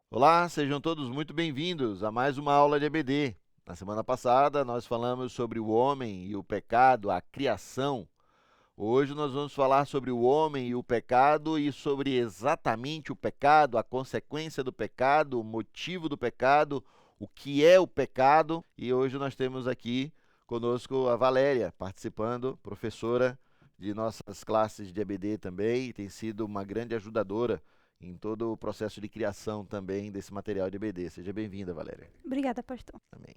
Olá, sejam todos muito bem-vindos a mais uma aula de EBD. Na semana passada, nós falamos sobre o homem e o pecado, a criação. Hoje nós vamos falar sobre o homem e o pecado e sobre exatamente o pecado, a consequência do pecado, o motivo do pecado, o que é o pecado. E hoje nós temos aqui conosco a Valéria, participando, professora de nossas classes de EBD também, e tem sido uma grande ajudadora em todo o processo de criação também desse material de EBD. Seja bem-vinda, Valéria. Obrigada, pastor. Amém.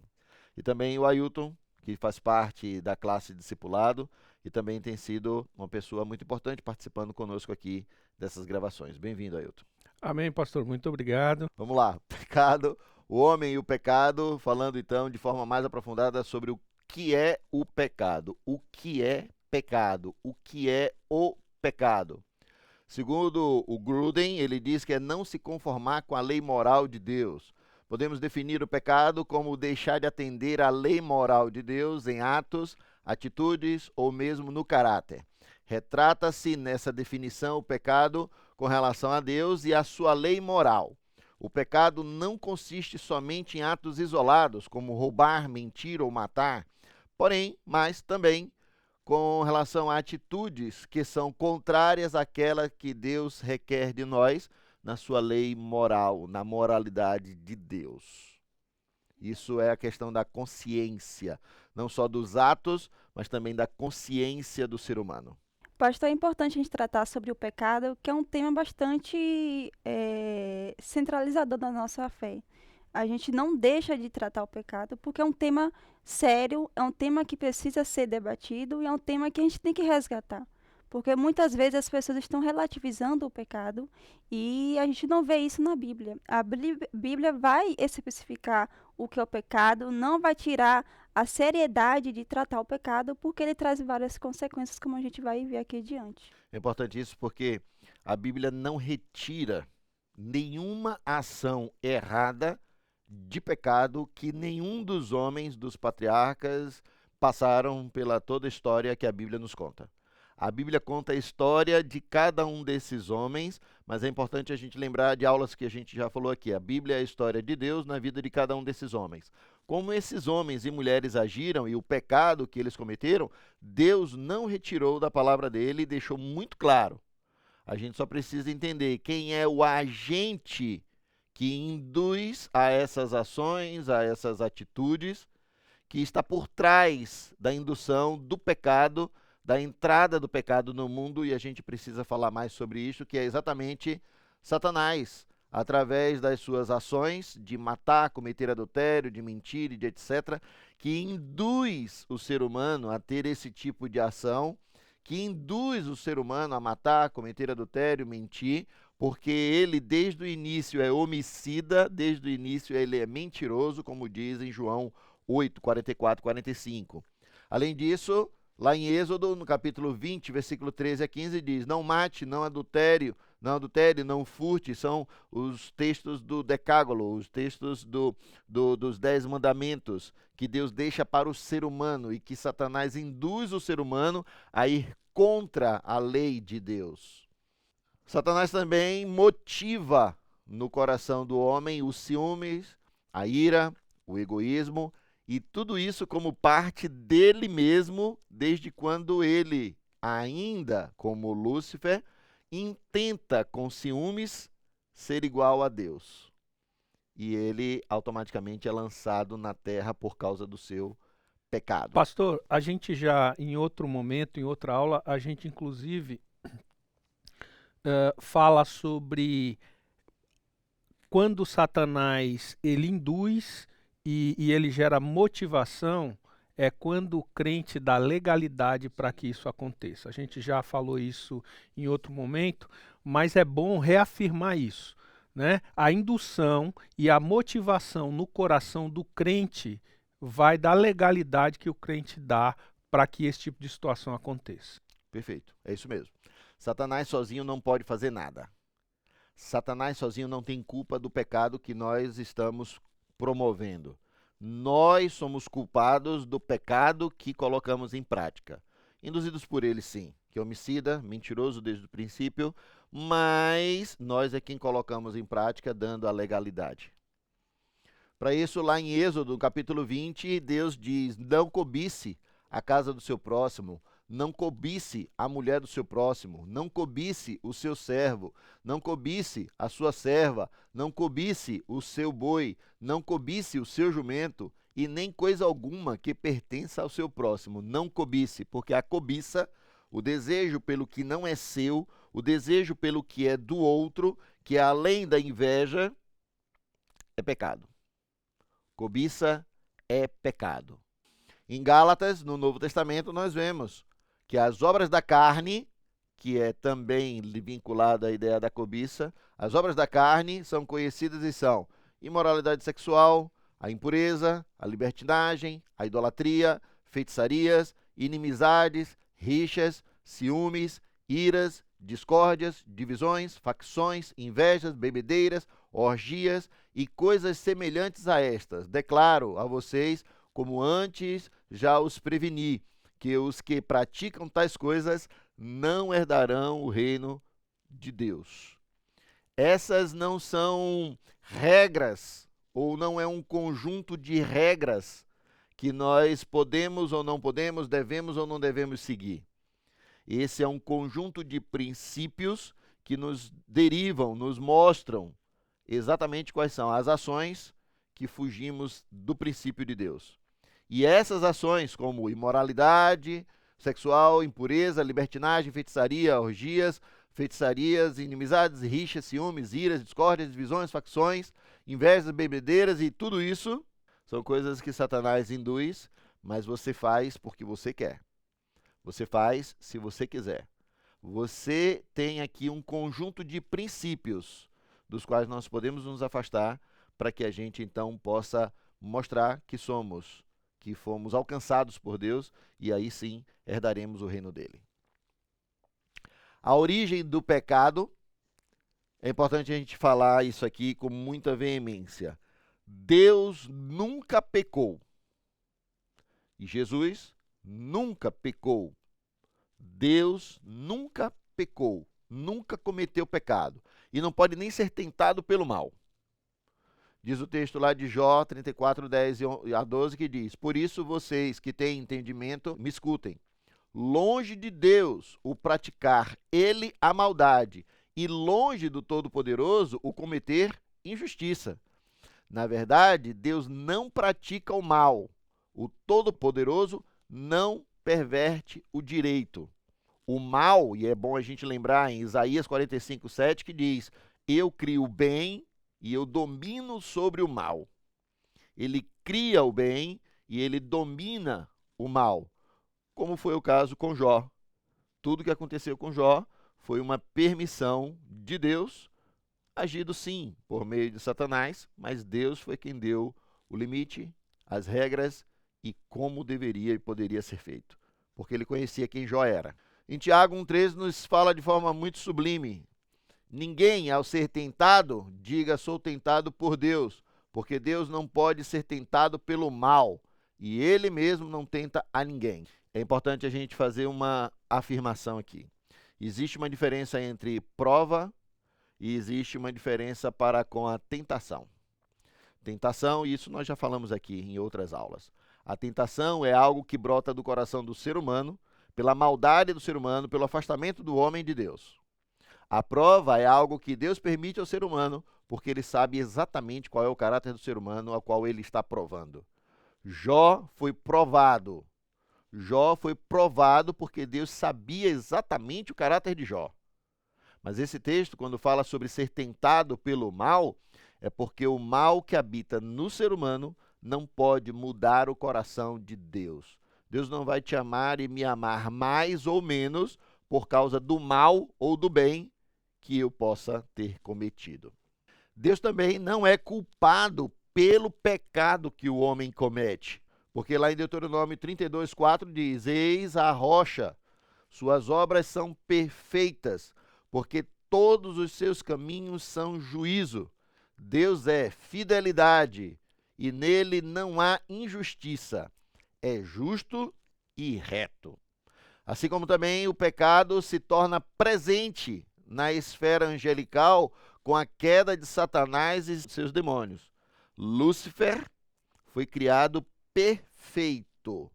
E também o Ailton, que faz parte da classe de discipulado e também tem sido uma pessoa muito importante participando conosco aqui dessas gravações. Bem-vindo, Ailton. Amém, pastor. Muito obrigado. Vamos lá, pecado, o homem e o pecado, falando então de forma mais aprofundada sobre o que é o pecado. O que é pecado? O que é o pecado? Segundo o Gruden, ele diz que é não se conformar com a lei moral de Deus. Podemos definir o pecado como deixar de atender à lei moral de Deus em atos, atitudes ou mesmo no caráter. Retrata-se nessa definição o pecado com relação a Deus e a sua lei moral. O pecado não consiste somente em atos isolados, como roubar, mentir ou matar, porém, mas também com relação a atitudes que são contrárias àquela que Deus requer de nós na sua lei moral, na moralidade de Deus. Isso é a questão da consciência, não só dos atos, mas também da consciência do ser humano. Pastor, é importante a gente tratar sobre o pecado, que é um tema bastante centralizador da nossa fé. A gente não deixa de tratar o pecado, porque é um tema sério, é um tema que precisa ser debatido e é um tema que a gente tem que resgatar. Porque muitas vezes as pessoas estão relativizando o pecado e a gente não vê isso na Bíblia. A Bíblia vai especificar o que é o pecado, não vai tirar a seriedade de tratar o pecado, porque ele traz várias consequências, como a gente vai ver aqui adiante. É importante isso porque a Bíblia não retira nenhuma ação errada de pecado que nenhum dos homens, dos patriarcas, passaram pela toda a história que a Bíblia nos conta. A Bíblia conta a história de cada um desses homens, mas é importante a gente lembrar de aulas que a gente já falou aqui. A Bíblia é a história de Deus na vida de cada um desses homens. Como esses homens e mulheres agiram e o pecado que eles cometeram, Deus não retirou da palavra dele e deixou muito claro. A gente só precisa entender quem é o agente que induz a essas ações, a essas atitudes, que está por trás da indução do pecado, da entrada do pecado no mundo, e a gente precisa falar mais sobre isso, que é exatamente Satanás, através das suas ações de matar, cometer adultério, de mentir e de etc., que induz o ser humano a ter esse tipo de ação, que induz o ser humano a matar, cometer adultério, mentir, porque ele desde o início é homicida, desde o início ele é mentiroso, como diz em João 8, 44, 45. Além disso, lá em Êxodo, no capítulo 20, versículo 13 a 15, diz: não mate, não adultere, não furte. São os textos do Decálogo, os textos dos 10 mandamentos que Deus deixa para o ser humano e que Satanás induz o ser humano a ir contra a lei de Deus. Satanás também motiva no coração do homem os ciúmes, a ira, o egoísmo e tudo isso como parte dele mesmo, desde quando ele, ainda como Lúcifer, intenta com ciúmes ser igual a Deus. E ele automaticamente é lançado na terra por causa do seu pecado. Pastor, a gente já, em outro momento, em outra aula, a gente inclusive fala sobre quando Satanás ele induz e ele gera motivação, é quando o crente dá legalidade para que isso aconteça. A gente já falou isso em outro momento, mas é bom reafirmar isso, né? A indução e a motivação no coração do crente vai dar legalidade que o crente dá para que esse tipo de situação aconteça. Perfeito, é isso mesmo. Satanás sozinho não pode fazer nada. Satanás sozinho não tem culpa do pecado que nós estamos promovendo. Nós somos culpados do pecado que colocamos em prática. Induzidos por ele, sim. que é homicida, mentiroso desde o princípio, mas nós é quem colocamos em prática dando a legalidade. Para isso, lá em Êxodo, capítulo 20, Deus diz: não cobice a casa do seu próximo, não cobice a mulher do seu próximo, não cobice o seu servo, não cobice a sua serva, não cobice o seu boi, não cobice o seu jumento, e nem coisa alguma que pertença ao seu próximo. Não cobice, porque a cobiça, o desejo pelo que não é seu, o desejo pelo que é do outro, que é além da inveja, é pecado. Cobiça é pecado. Em Gálatas, no Novo Testamento, nós vemos que as obras da carne, que é também vinculada à ideia da cobiça, as obras da carne são conhecidas e são imoralidade sexual, a impureza, a libertinagem, a idolatria, feitiçarias, inimizades, rixas, ciúmes, iras, discórdias, divisões, facções, invejas, bebedeiras, orgias e coisas semelhantes a estas. Declaro a vocês, como antes já os preveni, que os que praticam tais coisas não herdarão o reino de Deus. Essas não são regras, ou não é um conjunto de regras que nós podemos ou não podemos, devemos ou não devemos seguir. Esse é um conjunto de princípios que nos derivam, nos mostram exatamente quais são as ações que fugimos do princípio de Deus. E essas ações, como imoralidade sexual, impureza, libertinagem, feitiçaria, orgias, feitiçarias, inimizades, rixas, ciúmes, iras, discórdias, divisões, facções, invejas, bebedeiras e tudo isso são coisas que Satanás induz, mas você faz porque você quer. Você faz se você quiser. Você tem aqui um conjunto de princípios dos quais nós podemos nos afastar para que a gente então possa mostrar que fomos alcançados por Deus e aí sim herdaremos o reino dele. A origem do pecado, é importante a gente falar isso aqui com muita veemência. Deus nunca pecou. E Jesus nunca pecou. Deus nunca pecou, nunca cometeu pecado e não pode nem ser tentado pelo mal. Diz o texto lá de Jó 34, 10 a 12 que diz: por isso vocês que têm entendimento, me escutem. Longe de Deus o praticar ele a maldade e longe do Todo-Poderoso o cometer injustiça. Na verdade, Deus não pratica o mal. O Todo-Poderoso não perverte o direito. O mal, e é bom a gente lembrar em Isaías 45, 7, que diz: eu crio o bem e eu domino sobre o mal. Ele cria o bem e ele domina o mal, como foi o caso com Jó. Tudo que aconteceu com Jó foi uma permissão de Deus, agido sim por meio de Satanás, mas Deus foi quem deu o limite, as regras e como deveria e poderia ser feito, porque ele conhecia quem Jó era. Em Tiago 1,13 nos fala de forma muito sublime: ninguém, ao ser tentado, diga sou tentado por Deus, porque Deus não pode ser tentado pelo mal, e ele mesmo não tenta a ninguém. É importante a gente fazer uma afirmação aqui. Existe uma diferença entre prova e existe uma diferença para com a tentação. Tentação, isso nós já falamos aqui em outras aulas. A tentação é algo que brota do coração do ser humano, pela maldade do ser humano, pelo afastamento do homem de Deus. A prova é algo que Deus permite ao ser humano, porque ele sabe exatamente qual é o caráter do ser humano ao qual ele está provando. Jó foi provado. Jó foi provado porque Deus sabia exatamente o caráter de Jó. Mas esse texto, quando fala sobre ser tentado pelo mal, é porque o mal que habita no ser humano não pode mudar o coração de Deus. Deus não vai te amar e me amar mais ou menos por causa do mal ou do bem que eu possa ter cometido. Deus também não é culpado pelo pecado que o homem comete, porque lá em Deuteronômio 32, 4 diz: eis a rocha, suas obras são perfeitas, porque todos os seus caminhos são juízo. Deus é fidelidade e nele não há injustiça. É justo e reto. Assim como também o pecado se torna presente na esfera angelical com a queda de Satanás e seus demônios. Lúcifer foi criado perfeito,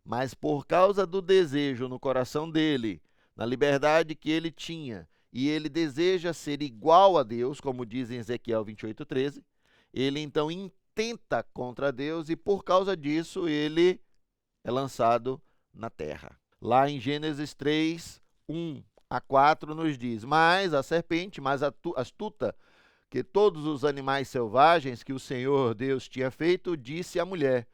mas por causa do desejo no coração dele, na liberdade que ele tinha, e ele deseja ser igual a Deus, como diz em Ezequiel 28:13, ele então intenta contra Deus e por causa disso ele é lançado na terra. Lá em Gênesis 3:1-4 nos diz: Mas a serpente, mais astuta que todos os animais selvagens que o Senhor Deus tinha feito, disse à mulher: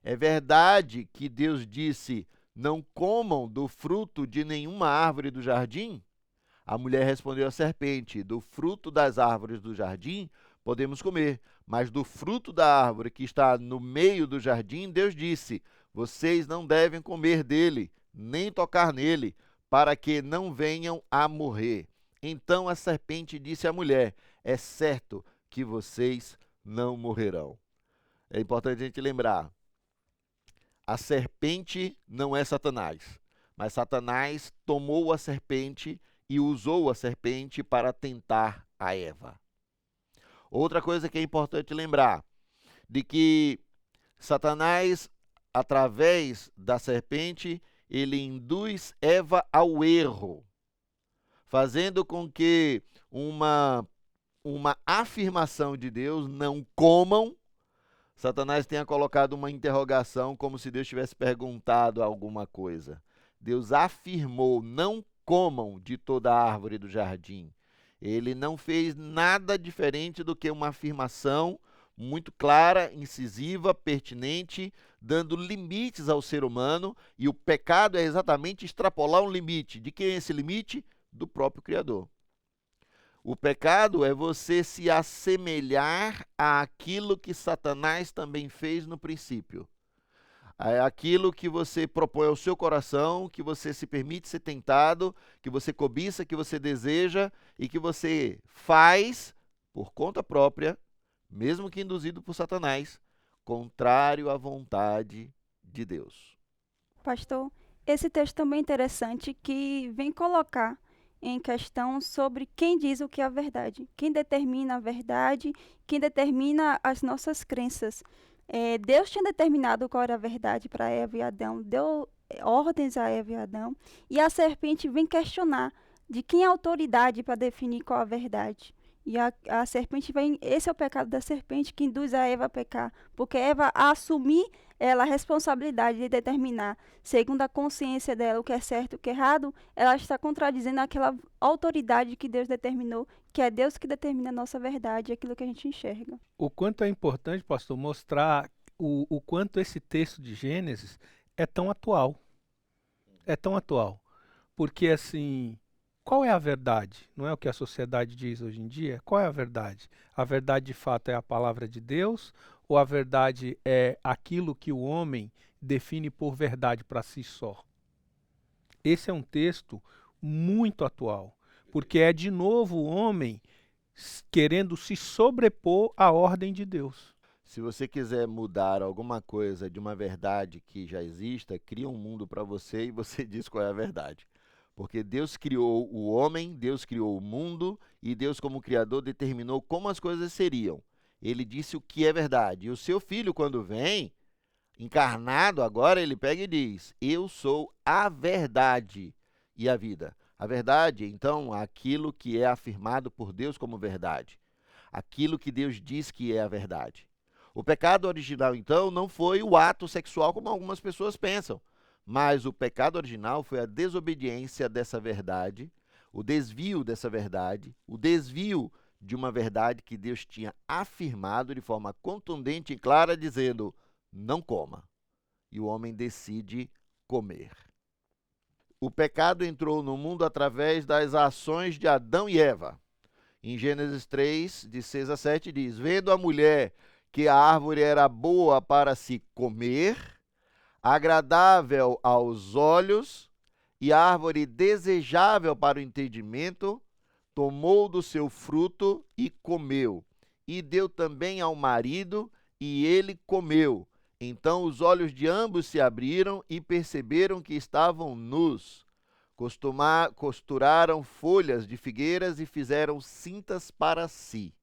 É verdade que Deus disse, não comam do fruto de nenhuma árvore do jardim? A mulher respondeu à serpente: Do fruto das árvores do jardim podemos comer, mas do fruto da árvore que está no meio do jardim, Deus disse: Vocês não devem comer dele, nem tocar nele, para que não venham a morrer. Então a serpente disse à mulher: É certo que vocês não morrerão. É importante a gente lembrar, a serpente não é Satanás, mas Satanás tomou a serpente e usou a serpente para tentar a Eva. Outra coisa que é importante lembrar, de que Satanás, através da serpente, ele induz Eva ao erro, fazendo com que uma afirmação de Deus, não comam, Satanás tenha colocado uma interrogação como se Deus tivesse perguntado alguma coisa. Deus afirmou: não comam de toda a árvore do jardim. Ele não fez nada diferente do que uma afirmação muito clara, incisiva, pertinente, dando limites ao ser humano, e o pecado é exatamente extrapolar um limite. De quem é esse limite? Do próprio Criador. O pecado é você se assemelhar àquilo que Satanás também fez no princípio. É aquilo que você propõe ao seu coração, que você se permite ser tentado, que você cobiça, que você deseja e que você faz por conta própria, mesmo que induzido por Satanás, contrário à vontade de Deus. Pastor, esse texto também é interessante que vem colocar em questão sobre quem diz o que é a verdade, quem determina a verdade, quem determina as nossas crenças. Deus tinha determinado qual era a verdade para Eva e Adão, deu ordens a Eva e Adão, e a serpente vem questionar de quem é a autoridade para definir qual a verdade. E a serpente vem, esse é o pecado da serpente que induz a Eva a pecar, porque Eva a assumir a responsabilidade de determinar, segundo a consciência dela, o que é certo e o que é errado, ela está contradizendo aquela autoridade que Deus determinou, que é Deus que determina a nossa verdade, aquilo que a gente enxerga. O quanto é importante, pastor, mostrar o quanto esse texto de Gênesis é tão atual. É tão atual. Porque, assim, qual é a verdade? Não é o que a sociedade diz hoje em dia? Qual é a verdade? A verdade, de fato, é a palavra de Deus? Ou a verdade é aquilo que o homem define por verdade para si só? Esse é um texto muito atual, porque é de novo o homem querendo se sobrepor à ordem de Deus. Se você quiser mudar alguma coisa de uma verdade que já exista, cria um mundo para você e você diz qual é a verdade. Porque Deus criou o homem, Deus criou o mundo e Deus, como Criador, determinou como as coisas seriam. Ele disse o que é verdade. E o seu filho, quando vem, encarnado agora, ele pega e diz: Eu sou a verdade e a vida. A verdade, então, aquilo que é afirmado por Deus como verdade. Aquilo que Deus diz que é a verdade. O pecado original, então, não foi o ato sexual como algumas pessoas pensam, mas o pecado original foi a desobediência dessa verdade, o desvio dessa verdade, o desvio de uma verdade que Deus tinha afirmado de forma contundente e clara, dizendo: não coma. E o homem decide comer. O pecado entrou no mundo através das ações de Adão e Eva. Em Gênesis 3, de 6-7, diz: Vendo a mulher que a árvore era boa para se comer, agradável aos olhos, e a árvore desejável para o entendimento, tomou do seu fruto e comeu. E deu também ao marido, e ele comeu. Então os olhos de ambos se abriram e perceberam que estavam nus. Costuraram folhas de figueiras e fizeram cintas para si.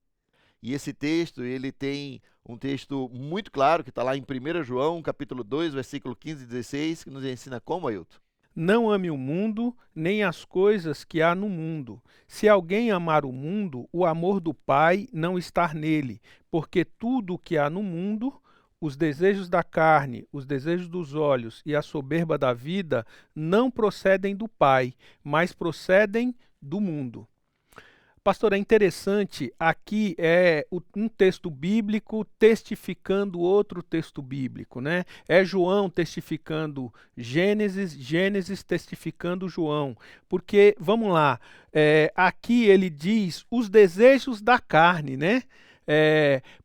E esse texto, ele tem um texto muito claro, que está lá em 1 João, capítulo 2, versículo 15 e 16, que nos ensina como, Ailton? Não ame o mundo, nem as coisas que há no mundo. Se alguém amar o mundo, o amor do Pai não está nele, porque tudo o que há no mundo, os desejos da carne, os desejos dos olhos e a soberba da vida, não procedem do Pai, mas procedem do mundo. Pastor, é interessante, aqui é um texto bíblico testificando outro texto bíblico, né? É João testificando Gênesis, Gênesis testificando João. Porque, vamos lá, aqui ele diz os desejos da carne, né?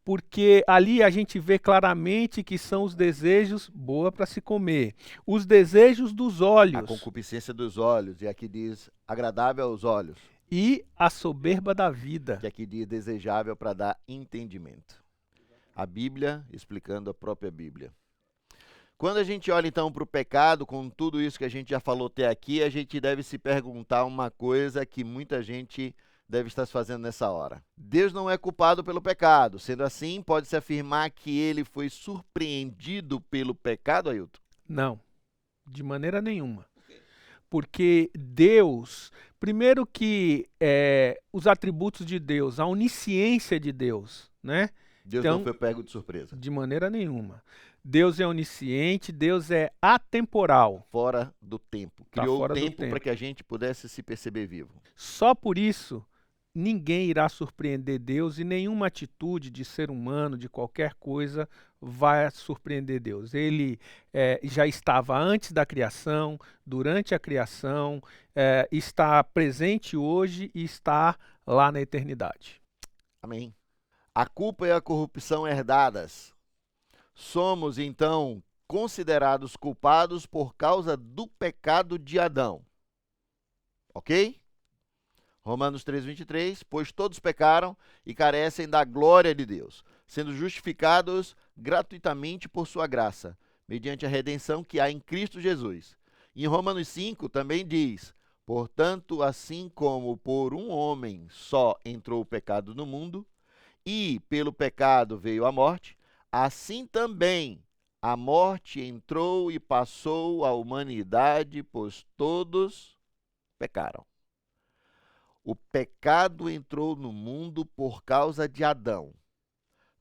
Porque ali a gente vê claramente que são os desejos, boa para se comer, os desejos dos olhos. A concupiscência dos olhos, e aqui diz agradável aos olhos. E a soberba da vida. Que aqui diz desejável para dar entendimento. A Bíblia explicando a própria Bíblia. Quando a gente olha então para o pecado, com tudo isso que a gente já falou até aqui, a gente deve se perguntar uma coisa que muita gente deve estar se fazendo nessa hora. Deus não é culpado pelo pecado. Sendo assim, pode-se afirmar que ele foi surpreendido pelo pecado, Ailton? Não, de maneira nenhuma. Porque Deus, primeiro que os atributos de Deus, a onisciência de Deus, né? Deus então, não foi pego de surpresa. De maneira nenhuma. Deus é onisciente, Deus é atemporal. Fora do tempo. Criou o tempo para que a gente pudesse se perceber vivo. Só por isso, ninguém irá surpreender Deus e nenhuma atitude de ser humano, de qualquer coisa, vai surpreender Deus. Ele já estava antes da criação, durante a criação, está presente hoje e está lá na eternidade. Amém. A culpa e a corrupção herdadas. Somos, então, considerados culpados por causa do pecado de Adão. Ok? Romanos 3:23, pois todos pecaram e carecem da glória de Deus, sendo justificados gratuitamente por sua graça, mediante a redenção que há em Cristo Jesus. E em Romanos 5 também diz, portanto, assim como por um homem só entrou o pecado no mundo, e pelo pecado veio a morte, assim também a morte entrou e passou à humanidade, pois todos pecaram. O pecado entrou no mundo por causa de Adão.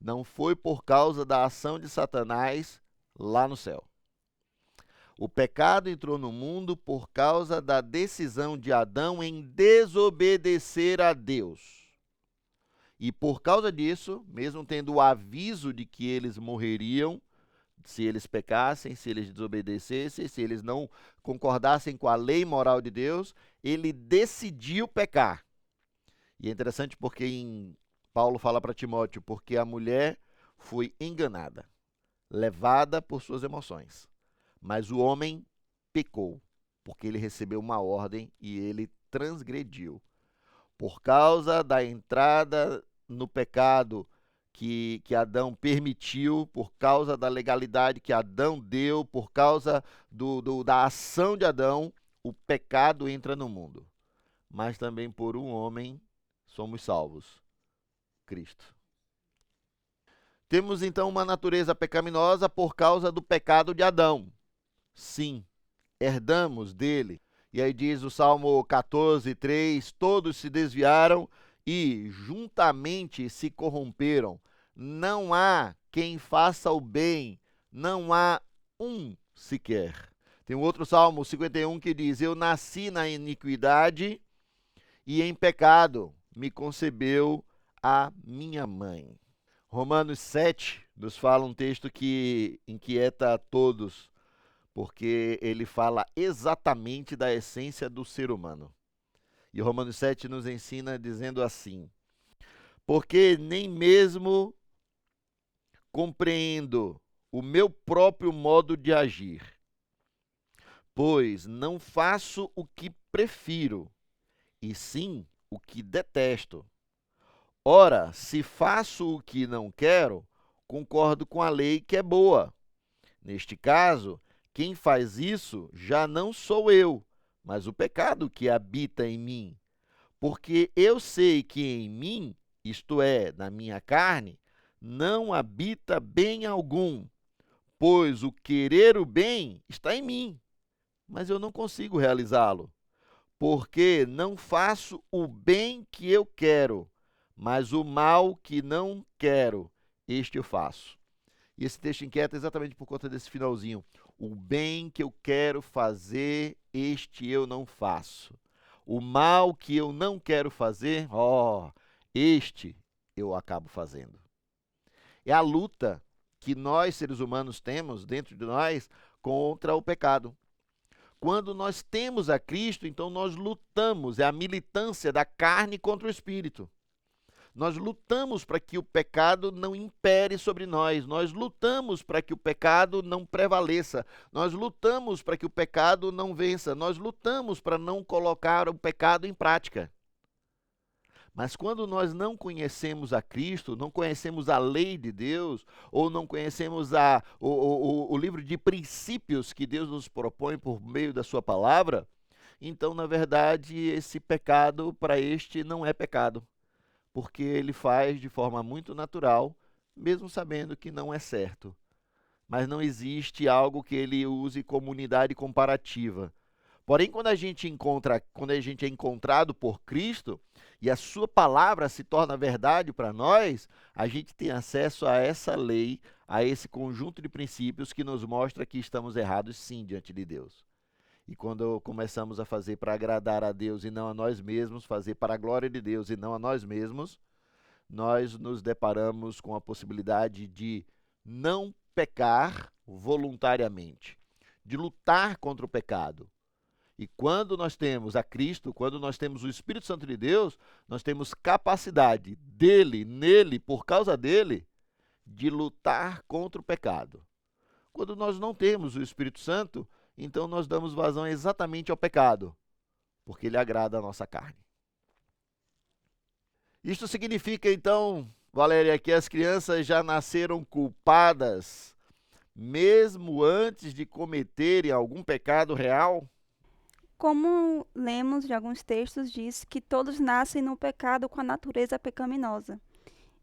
Não foi por causa da ação de Satanás lá no céu. O pecado entrou no mundo por causa da decisão de Adão em desobedecer a Deus. E por causa disso, mesmo tendo o aviso de que eles morreriam, se eles pecassem, se eles desobedecessem, se eles não concordassem com a lei moral de Deus, ele decidiu pecar. E é interessante porque Paulo fala para Timóteo, porque a mulher foi enganada, levada por suas emoções. Mas o homem pecou, porque ele recebeu uma ordem e ele transgrediu. Por causa da entrada no pecado que Adão permitiu, por causa da legalidade que Adão deu, por causa da ação de Adão, o pecado entra no mundo. Mas também por um homem somos salvos, Cristo. Temos então uma natureza pecaminosa por causa do pecado de Adão. Sim, herdamos dele. E aí diz o Salmo 14:3, todos se desviaram e juntamente se corromperam. Não há quem faça o bem, não há um sequer. Tem um outro Salmo 51 que diz, eu nasci na iniquidade e em pecado me concebeu a minha mãe. Romanos 7 nos fala um texto que inquieta a todos, porque ele fala exatamente da essência do ser humano. E Romanos 7 nos ensina dizendo assim, porque nem mesmo compreendo o meu próprio modo de agir, pois não faço o que prefiro, e sim o que detesto. Ora, se faço o que não quero, concordo com a lei que é boa. Neste caso, quem faz isso já não sou eu, mas o pecado que habita em mim. Porque eu sei que em mim, isto é, na minha carne, não habita bem algum, pois o querer o bem está em mim, mas eu não consigo realizá-lo, porque não faço o bem que eu quero, mas o mal que não quero, este eu faço. E esse texto inquieta exatamente por conta desse finalzinho. O bem que eu quero fazer, este eu não faço. O mal que eu não quero fazer, este eu acabo fazendo. É a luta que nós, seres humanos, temos dentro de nós contra o pecado. Quando nós temos a Cristo, então nós lutamos, é a militância da carne contra o espírito. Nós lutamos para que o pecado não impere sobre nós lutamos para que o pecado não prevaleça, nós lutamos para que o pecado não vença, nós lutamos para não colocar o pecado em prática. Mas quando nós não conhecemos a Cristo, não conhecemos a lei de Deus, ou não conhecemos o livro de princípios que Deus nos propõe por meio da sua palavra, então, na verdade, esse pecado para este não é pecado, porque ele faz de forma muito natural, mesmo sabendo que não é certo. Mas não existe algo que ele use como unidade comparativa. Porém, quando a gente é encontrado por Cristo e a sua palavra se torna verdade para nós, a gente tem acesso a essa lei, a esse conjunto de princípios que nos mostra que estamos errados sim diante de Deus. E quando começamos a fazer para agradar a Deus e não a nós mesmos, fazer para a glória de Deus e não a nós mesmos, nós nos deparamos com a possibilidade de não pecar voluntariamente, de lutar contra o pecado. E quando nós temos a Cristo, quando nós temos o Espírito Santo de Deus, nós temos capacidade dele, nele, por causa dele, de lutar contra o pecado. Quando nós não temos o Espírito Santo, então nós damos vazão exatamente ao pecado, porque ele agrada a nossa carne. Isto significa, então, Valéria, que as crianças já nasceram culpadas, mesmo antes de cometerem algum pecado real? Como lemos de alguns textos, diz que todos nascem no pecado com a natureza pecaminosa.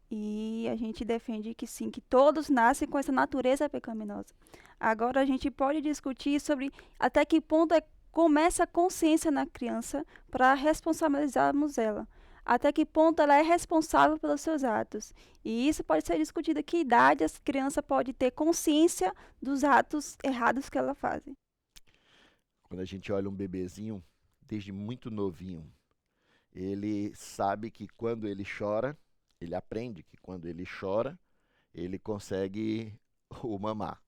E a gente defende que sim, que todos nascem com essa natureza pecaminosa. Agora a gente pode discutir sobre até que ponto começa a consciência na criança para responsabilizarmos ela. Até que ponto ela é responsável pelos seus atos. E isso pode ser discutido, que idade a criança pode ter consciência dos atos errados que ela faz. Quando a gente olha um bebezinho, desde muito novinho, ele sabe que quando ele chora, ele aprende que quando ele chora, ele consegue o mamar.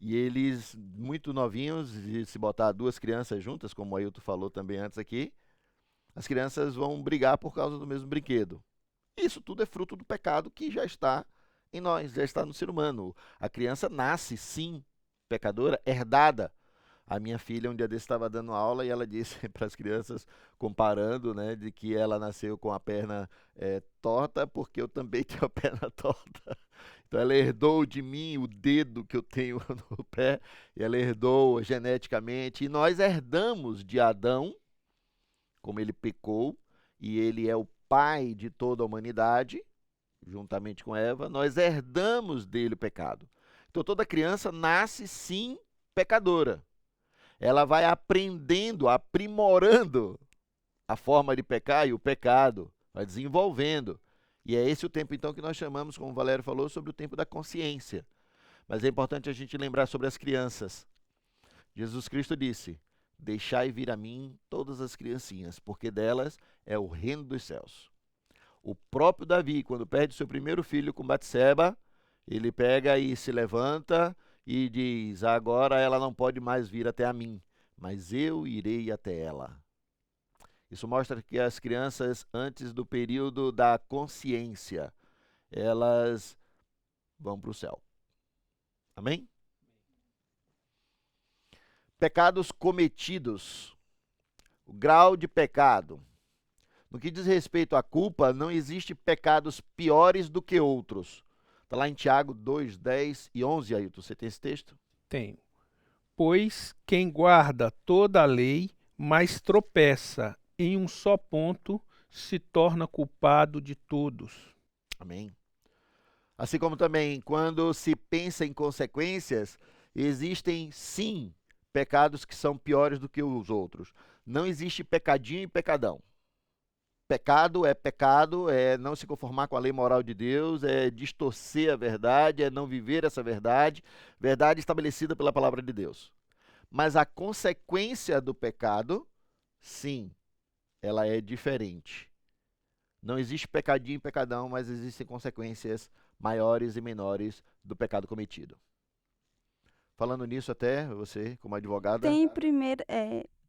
E eles, muito novinhos, se botar duas crianças juntas, como o Ailton falou também antes aqui, as crianças vão brigar por causa do mesmo brinquedo. Isso tudo é fruto do pecado que já está em nós, já está no ser humano. A criança nasce, sim, pecadora, herdada. A minha filha um dia desse estava dando aula e ela disse para as crianças, comparando, né, de que ela nasceu com a perna torta, porque eu também tenho a perna torta. Então ela herdou de mim o dedo que eu tenho no pé, e ela herdou geneticamente, e nós herdamos de Adão, como ele pecou, e ele é o pai de toda a humanidade, juntamente com Eva, nós herdamos dele o pecado. Então toda criança nasce sim pecadora. Ela vai aprendendo, aprimorando a forma de pecar e o pecado, vai desenvolvendo. E é esse o tempo, então, que nós chamamos, como o Valério falou, sobre o tempo da consciência. Mas é importante a gente lembrar sobre as crianças. Jesus Cristo disse: deixai vir a mim todas as criancinhas, porque delas é o reino dos céus. O próprio Davi, quando perde seu primeiro filho com Batseba, ele pega e se levanta e diz: agora ela não pode mais vir até a mim, mas eu irei até ela. Isso mostra que as crianças, antes do período da consciência, elas vão para o céu. Amém? Pecados cometidos. O grau de pecado. No que diz respeito à culpa, não existe pecados piores do que outros. Está lá em Tiago 2, 10 e 11, Ailton. Você tem esse texto? Tenho. Pois quem guarda toda a lei, mas tropeça em um só ponto, se torna culpado de todos. Amém. Assim como também, quando se pensa em consequências, existem sim pecados que são piores do que os outros. Não existe pecadinho e pecadão. Pecado, é não se conformar com a lei moral de Deus, é distorcer a verdade, é não viver essa verdade, verdade estabelecida pela palavra de Deus. Mas a consequência do pecado, sim, ela é diferente. Não existe pecadinho e pecadão, mas existem consequências maiores e menores do pecado cometido. Falando nisso até, você, como advogada...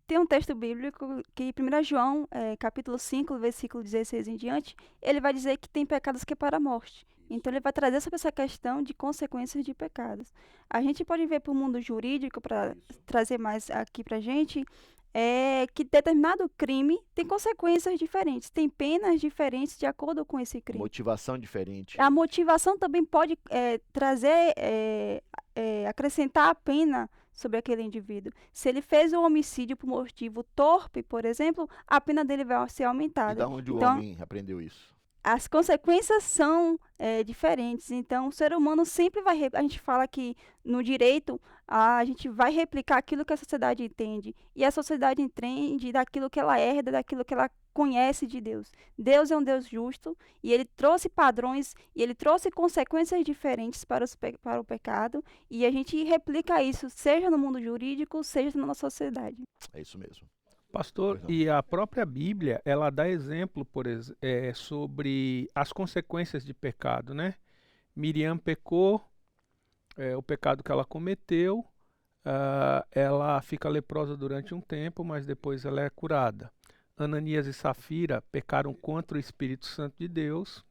Tem um texto bíblico que, 1 João, capítulo 5, versículo 16 em diante, ele vai dizer que tem pecados que é para a morte. Então, ele vai trazer sobre essa questão de consequências de pecados. A gente pode ver para o mundo jurídico, para trazer mais aqui para a gente, que determinado crime tem consequências diferentes, tem penas diferentes de acordo com esse crime. Motivação diferente. A motivação também pode trazer, acrescentar a pena sobre aquele indivíduo. Se ele fez um homicídio por motivo torpe, por exemplo, a pena dele vai ser E aumentada. da onde o Então, homem aprendeu isso? as consequências são diferentes. Então, o ser humano sempre vai... A gente fala que no direito, a gente vai replicar aquilo que a sociedade entende. E a sociedade entende daquilo que ela herda, daquilo que ela conhece de Deus. Deus é um Deus justo e ele trouxe padrões e ele trouxe consequências diferentes para o pecado. E a gente replica isso, seja no mundo jurídico, seja na nossa sociedade. É isso mesmo. Pastor, Pois não. e a própria Bíblia, ela dá exemplo, sobre as consequências de pecado, né? Miriam pecou, o pecado que ela cometeu, ela fica leprosa durante um tempo, mas depois ela é curada. Ananias e Safira pecaram contra o Espírito Santo de Deus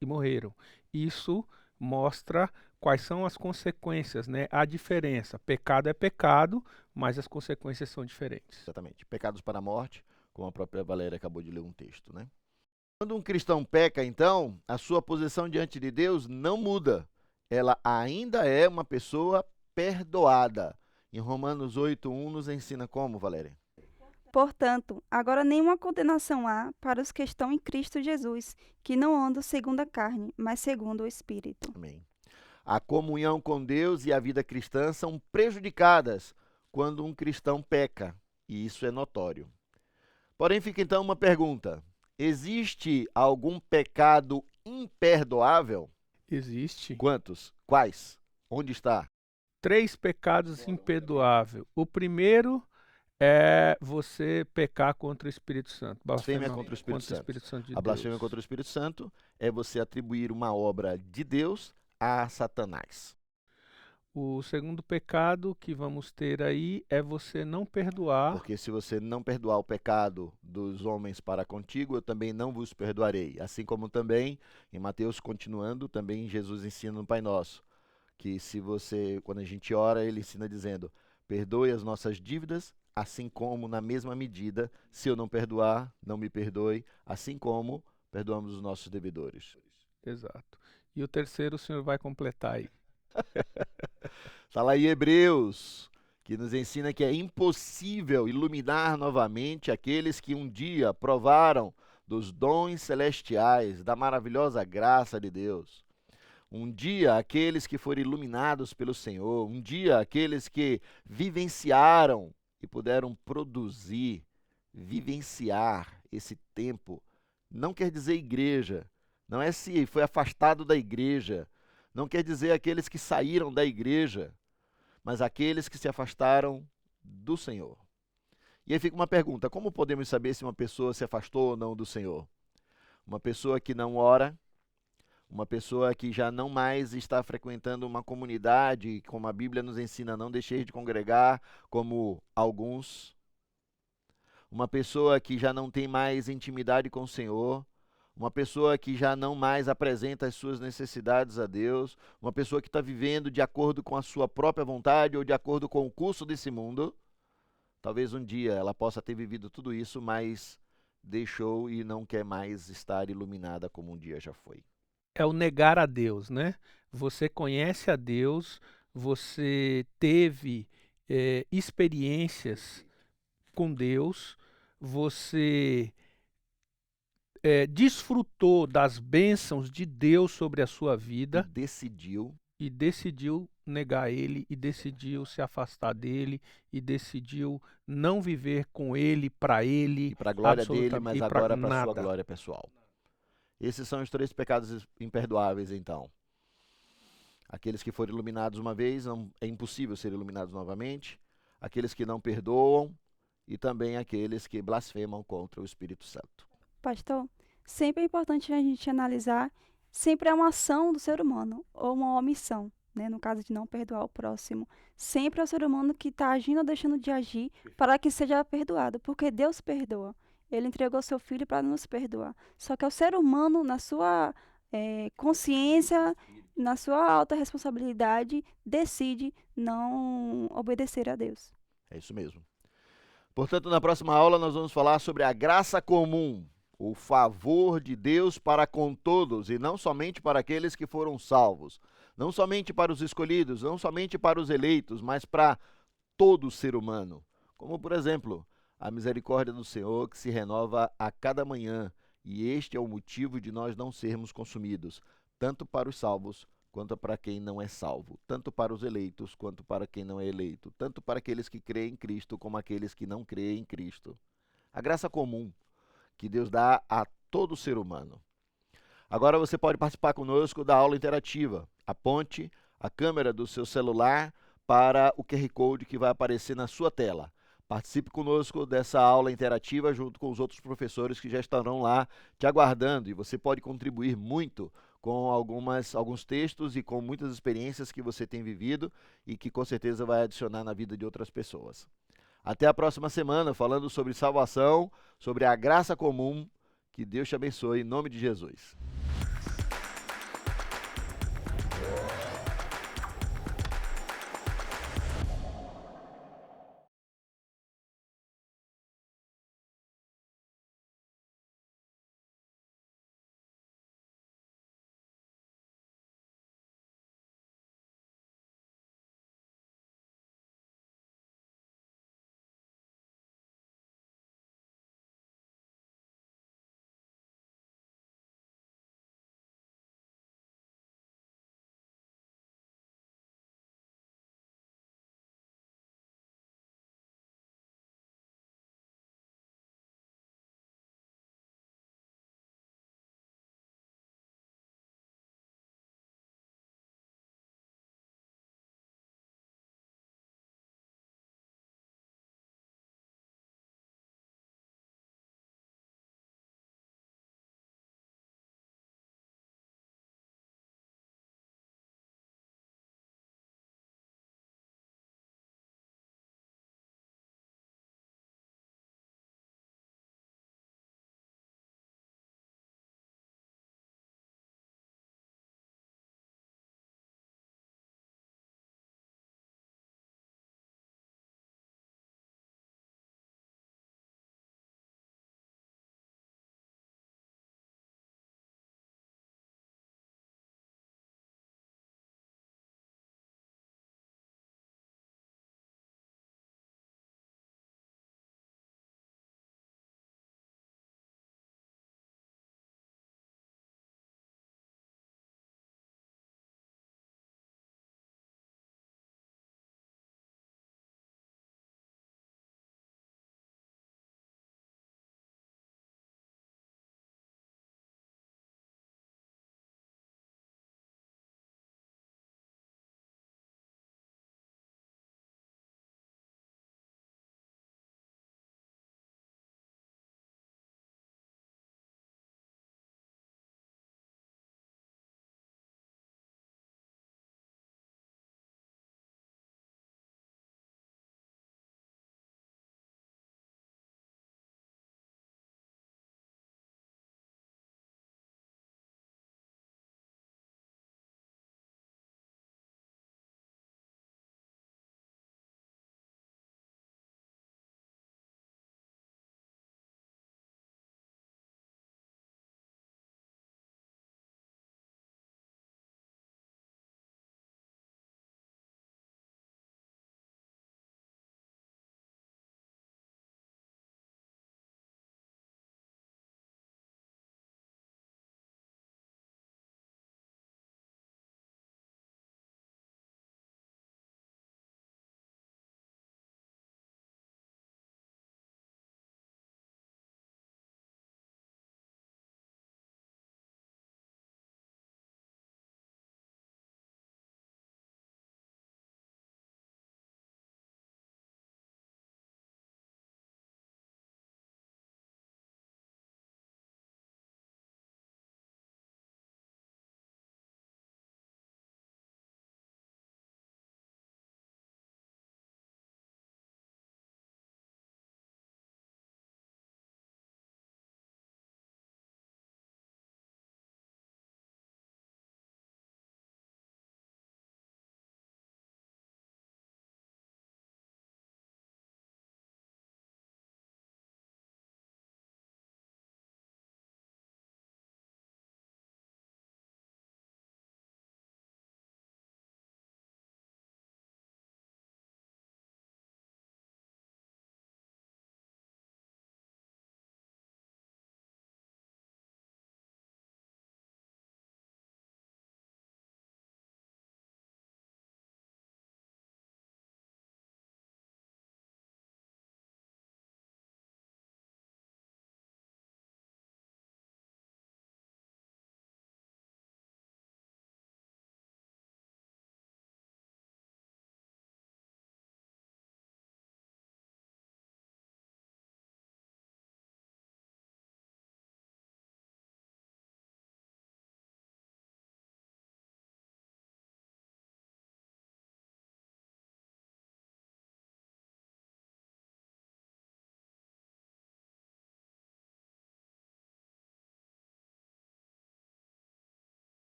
e morreram. Isso mostra quais são as consequências, né? A diferença. Pecado é pecado, mas as consequências são diferentes. Exatamente. Pecados para a morte, como a própria Valéria acabou de ler um texto, né? Quando um cristão peca, então, a sua posição diante de Deus não muda. Ela ainda é uma pessoa perdoada. Em Romanos 8:1 nos ensina como, Valéria? Portanto, agora nenhuma condenação há para os que estão em Cristo Jesus, que não andam segundo a carne, mas segundo o Espírito. Amém. A comunhão com Deus e a vida cristã são prejudicadas quando um cristão peca, e isso é notório. Porém, fica então uma pergunta: existe algum pecado imperdoável? Existe Quantos? Quais? Onde está? 3 pecados imperdoáveis. O primeiro é você pecar contra o Espírito Santo. Blasfêmia Blasfemar contra o Espírito Santo. Espírito Santo de A blasfêmia Deus. contra o Espírito Santo é você atribuir uma obra de Deus a Satanás. O segundo pecado que vamos ter aí é você não perdoar. Porque se você não perdoar o pecado dos homens para contigo, eu também não vos perdoarei. Assim como também, em Mateus, continuando, também Jesus ensina no Pai Nosso, que se você, quando a gente ora, ele ensina dizendo: perdoe as nossas dívidas, assim como na mesma medida, se eu não perdoar, não me perdoe, assim como perdoamos os nossos devedores. Exato. E o terceiro o senhor vai completar aí. Está lá em Hebreus, que nos ensina que é impossível iluminar novamente aqueles que um dia provaram dos dons celestiais, da maravilhosa graça de Deus. Um dia aqueles que foram iluminados pelo Senhor, um dia aqueles que vivenciaram e puderam produzir, vivenciar esse tempo. Não quer dizer igreja, não é se foi afastado da igreja, não quer dizer aqueles que saíram da igreja, mas aqueles que se afastaram do Senhor. E aí fica uma pergunta: como podemos saber se uma pessoa se afastou ou não do Senhor? Uma pessoa que não ora, uma pessoa que já não mais está frequentando uma comunidade, como a Bíblia nos ensina, não deixeis de congregar, como alguns. Uma pessoa que já não tem mais intimidade com o Senhor, uma pessoa que já não mais apresenta as suas necessidades a Deus, uma pessoa que está vivendo de acordo com a sua própria vontade ou de acordo com o curso desse mundo. Talvez um dia ela possa ter vivido tudo isso, mas deixou e não quer mais estar iluminada como um dia já foi. É o negar a Deus, né? você conhece a Deus, você teve experiências com Deus, você desfrutou das bênçãos de Deus sobre a sua E vida decidiu e decidiu negar Ele, e decidiu se afastar dele, e decidiu não viver com Ele, para Ele, ir para a glória dele, absolutamente, mas e para agora para a sua nada. glória pessoal. Esses são os 3 pecados imperdoáveis, então. Aqueles que foram iluminados uma vez, é impossível ser iluminados novamente. Aqueles que não perdoam e também aqueles que blasfemam contra o Espírito Santo. Pastor, sempre é importante a gente analisar, sempre é uma ação do ser humano, ou uma omissão, né? No caso de não perdoar o próximo. Sempre é o ser humano que está agindo ou deixando de agir para que seja perdoado, porque Deus perdoa. Ele entregou seu filho para nos perdoar. Só que é o ser humano, na sua consciência, na sua alta responsabilidade, decide não obedecer a Deus. É isso mesmo. Portanto, na próxima aula nós vamos falar sobre a graça comum, o favor de Deus para com todos e não somente para aqueles que foram salvos, não somente para os escolhidos, não somente para os eleitos, mas para todo ser humano. Como, por exemplo, a misericórdia do Senhor que se renova a cada manhã, e este é o motivo de nós não sermos consumidos, tanto para os salvos quanto para quem não é salvo, tanto para os eleitos quanto para quem não é eleito, tanto para aqueles que creem em Cristo como aqueles que não creem em Cristo. A graça comum que Deus dá a todo ser humano. Agora você pode participar conosco da aula interativa. Aponte a câmera do seu celular para o QR Code que vai aparecer na sua tela. Participe conosco dessa aula interativa junto com os outros professores que já estarão lá te aguardando, e você pode contribuir muito com alguns textos e com muitas experiências que você tem vivido e que com certeza vai adicionar na vida de outras pessoas. Até a próxima semana, falando sobre salvação, sobre a graça comum. Que Deus te abençoe, em nome de Jesus.